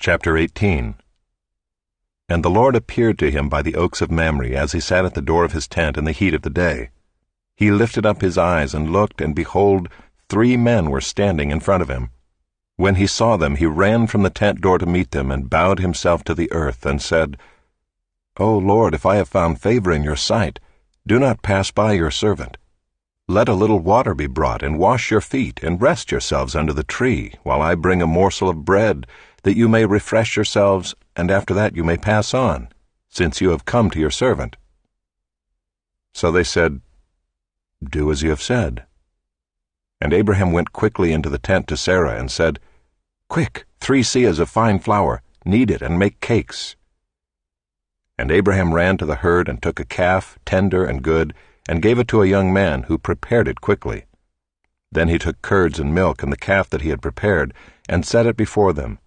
Chapter 18. And the Lord appeared to him by the oaks of Mamre, as he sat at the door of his tent in the heat of the day. He lifted up his eyes and looked, and behold, 3 men were standing in front of him. When he saw them, he ran from the tent door to meet them, and bowed himself to the earth, and said, O Lord, if I have found favor in your sight, do not pass by your servant. Let a little water be brought, and wash your feet, and rest yourselves under the tree, while I bring a morsel of bread, that you may refresh yourselves, and after that you may pass on, since you have come to your servant. So they said, Do as you have said. And Abraham went quickly into the tent to Sarah, and said, Quick, 3 seahs of fine flour, knead it, and make cakes. And Abraham ran to the herd, and took a calf, tender and good, and gave it to a young man, who prepared it quickly. Then he took curds and milk and the calf that he had prepared, and set it before them.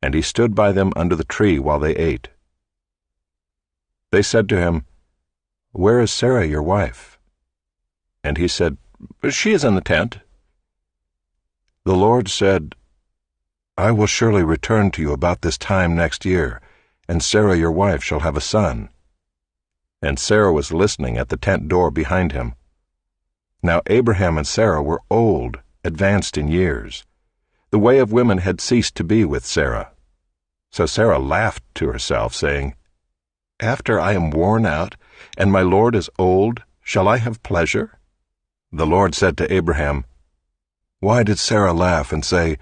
And he stood by them under the tree while they ate. They said to him, Where is Sarah your wife? And he said, She is in the tent. The Lord said, I will surely return to you about this time next year, and Sarah your wife shall have a son. And Sarah was listening at the tent door behind him. Now Abraham and Sarah were old, advanced in years. The way of women had ceased to be with Sarah. So Sarah laughed to herself, saying, After I am worn out, and my Lord is old, shall I have pleasure? The Lord said to Abraham, Why did Sarah laugh and say,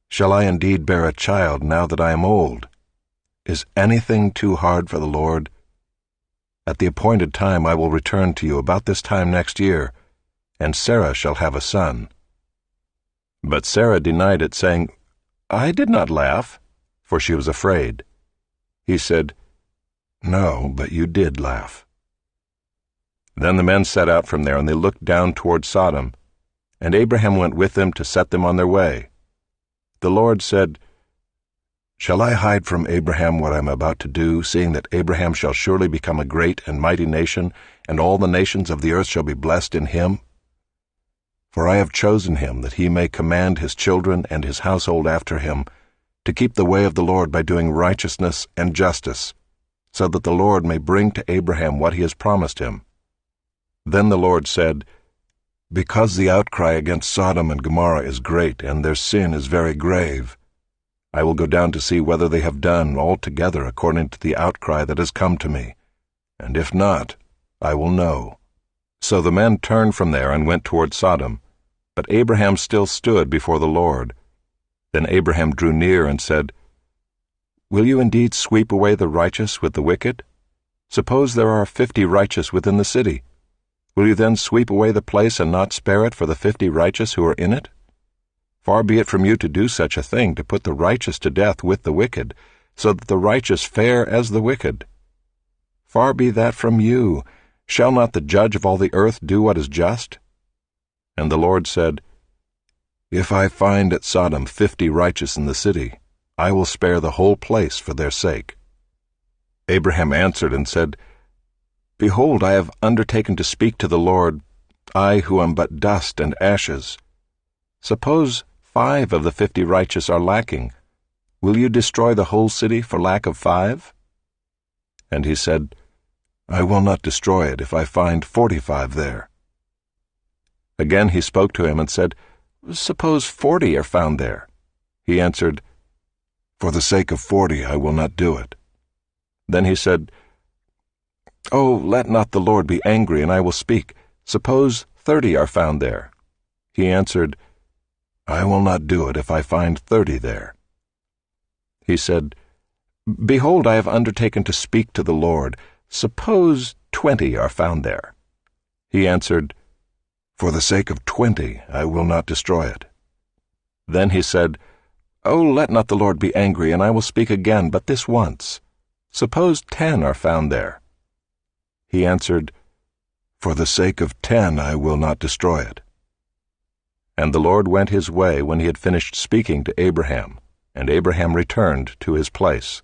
Shall I indeed bear a child now that I am old? Is anything too hard for the Lord? At the appointed time I will return to you about this time next year, and Sarah shall have a son. But Sarah denied it, saying, I did not laugh, for she was afraid. He said, No, but you did laugh. Then the men set out from there, and they looked down toward Sodom, and Abraham went with them to set them on their way. The Lord said, Shall I hide from Abraham what I am about to do, seeing that Abraham shall surely become a great and mighty nation, and all the nations of the earth shall be blessed in him? For I have chosen him, that he may command his children and his household after him, to keep the way of the Lord by doing righteousness and justice, so that the Lord may bring to Abraham what he has promised him. Then the Lord said, Because the outcry against Sodom and Gomorrah is great, and their sin is very grave, I will go down to see whether they have done altogether according to the outcry that has come to me, and if not, I will know. So the men turned from there and went toward Sodom, but Abraham still stood before the Lord. Then Abraham drew near and said, Will you indeed sweep away the righteous with the wicked? Suppose there are 50 righteous within the city. Will you then sweep away the place and not spare it for the 50 righteous who are in it? Far be it from you to do such a thing, to put the righteous to death with the wicked, so that the righteous fare as the wicked. Far be that from you. Shall not the judge of all the earth do what is just? And the Lord said, If I find at Sodom 50 righteous in the city, I will spare the whole place for their sake. Abraham answered and said, Behold, I have undertaken to speak to the Lord, I who am but dust and ashes. Suppose 5 of the 50 righteous are lacking. Will you destroy the whole city for lack of 5? And he said, I will not destroy it if I find 45 there. Again he spoke to him and said, Suppose 40 are found there. He answered, For the sake of 40 I will not do it. Then he said, Oh, let not the Lord be angry, and I will speak. Suppose 30 are found there. He answered, I will not do it if I find 30 there. He said, Behold, I have undertaken to speak to the Lord. Suppose 20 are found there. He answered, For the sake of 20 I will not destroy it. Then he said, Oh, let not the Lord be angry, and I will speak again, but this once. Suppose 10 are found there. He answered, For the sake of 10 I will not destroy it. And the Lord went his way when he had finished speaking to Abraham, and Abraham returned to his place.